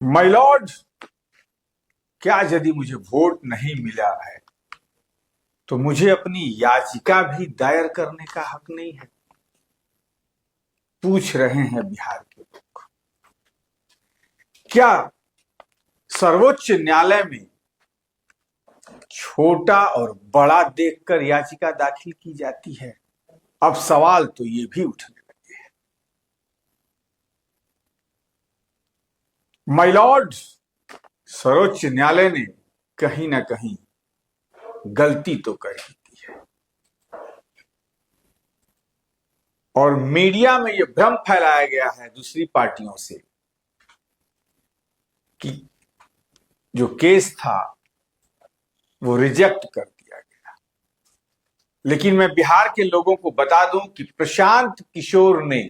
My Lord, क्या यदि मुझे वोट नहीं मिला है तो मुझे अपनी याचिका भी दायर करने का हक नहीं है? पूछ रहे हैं बिहार के लोग। क्या सर्वोच्च न्यायालय में छोटा और बड़ा देखकर याचिका दाखिल की जाती है? अब सवाल तो ये भी उठने लगे हैं। माय लॉर्ड, सर्वोच्च न्यायालय ने कहीं ना कहीं गलती तो कर ही दी है और मीडिया में यह भ्रम फैलाया गया है दूसरी पार्टियों से कि जो केस था वो रिजेक्ट कर दिया गया। लेकिन मैं बिहार के लोगों को बता दूं कि प्रशांत किशोर ने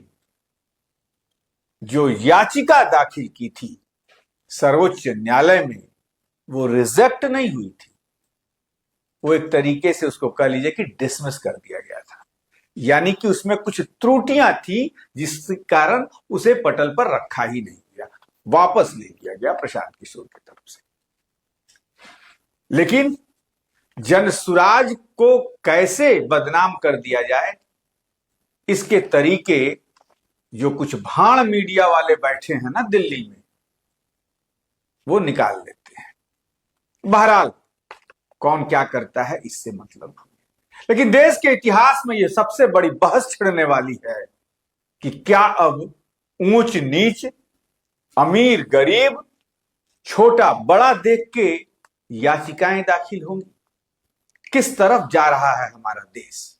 जो याचिका दाखिल की थी सर्वोच्च न्यायालय में, वो रिजेक्ट नहीं हुई थी। वो एक तरीके से उसको कह लीजिए कि डिसमिस कर दिया गया था, यानी कि उसमें कुछ त्रुटियां थी जिसके कारण उसे पटल पर रखा ही नहीं गया, वापस ले लिया गया प्रशांत किशोर की तरफ से। लेकिन जनसुराज को कैसे बदनाम कर दिया जाए, इसके तरीके जो कुछ भाड़ मीडिया वाले बैठे हैं ना दिल्ली में, वो निकाल लेते हैं। बहरहाल कौन क्या करता है इससे मतलब नहीं। लेकिन देश के इतिहास में यह सबसे बड़ी बहस छिड़ने वाली है कि क्या अब ऊंच नीच, अमीर गरीब, छोटा बड़ा देख के याचिकाएं दाखिल होंगी? किस तरफ जा रहा है हमारा देश?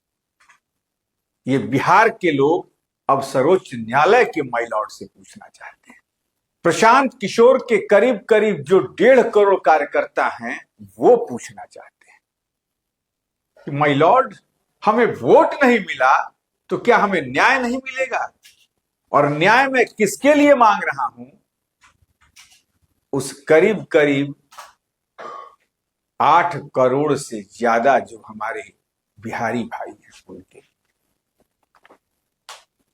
ये बिहार के लोग अब सर्वोच्च न्यायालय के माय लॉर्ड से पूछना चाहते हैं। प्रशांत किशोर के करीब करीब जो 1.5 करोड़ कार्यकर्ता हैं वो पूछना चाहते हैं कि माय लॉर्ड, हमें वोट नहीं मिला तो क्या हमें न्याय नहीं मिलेगा? और न्याय मैं किसके लिए मांग रहा हूं? उस करीब करीब 8 करोड़ से ज्यादा जो हमारे बिहारी भाई हैं, उनके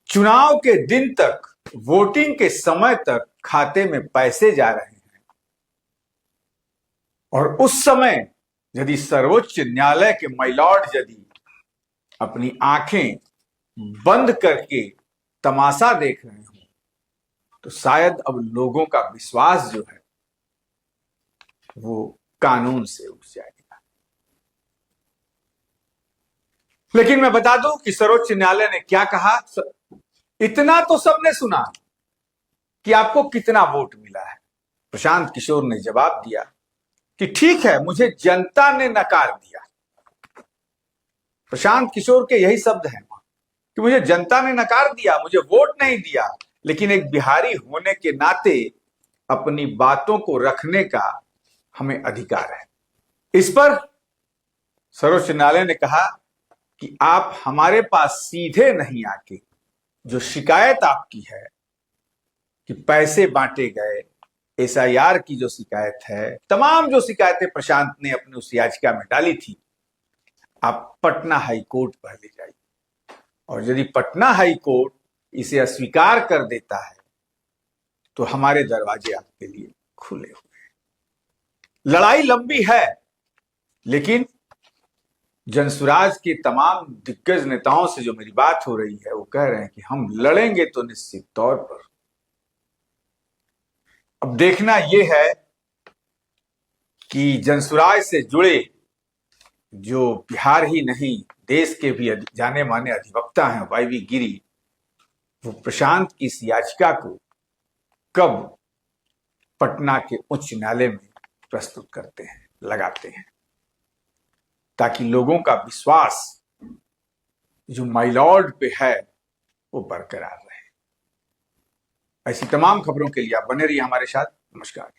चुनाव के दिन तक, वोटिंग के समय तक खाते में पैसे जा रहे हैं और उस समय यदि सर्वोच्च न्यायालय के माय लॉर्ड यदि अपनी आंखें बंद करके तमाशा देख रहे हो तो शायद अब लोगों का विश्वास जो है वो कानून से उठ जाएगा। लेकिन मैं बता दूं कि सर्वोच्च न्यायालय ने क्या कहा। इतना तो सबने सुना कि आपको कितना वोट मिला है। प्रशांत किशोर ने जवाब दिया कि ठीक है, मुझे जनता ने नकार दिया। प्रशांत किशोर के यही शब्द हैं कि मुझे जनता ने नकार दिया, मुझे वोट नहीं दिया, लेकिन एक बिहारी होने के नाते अपनी बातों को रखने का हमें अधिकार है। इस पर सर्वोच्च न्यायालय ने कहा कि आप हमारे पास सीधे नहीं आके जो शिकायत आपकी है कि पैसे बांटे गए, एसआईआर की जो शिकायत है, तमाम जो शिकायतें प्रशांत ने अपनी उस याचिका में डाली थी, आप पटना हाई कोर्ट पहले जाइए और यदि पटना हाई कोर्ट इसे अस्वीकार कर देता है तो हमारे दरवाजे आपके लिए खुले हुए हैं। लड़ाई लंबी है, लेकिन जनसुराज के तमाम दिग्गज नेताओं से जो मेरी बात हो रही है वो कह रहे हैं कि हम लड़ेंगे तो निश्चित तौर पर। अब देखना यह है कि जनसुराज से जुड़े जो बिहार ही नहीं देश के भी जाने माने अधिवक्ता हैं वाईवी गिरी, वो प्रशांत की इस याचिका को कब पटना के उच्च न्यायालय में प्रस्तुत करते हैं, लगाते हैं, ताकि लोगों का विश्वास जो माय लॉर्ड पे है वो बरकरार रहे। ऐसी तमाम खबरों के लिए आप बने रहिए हमारे साथ। नमस्कार।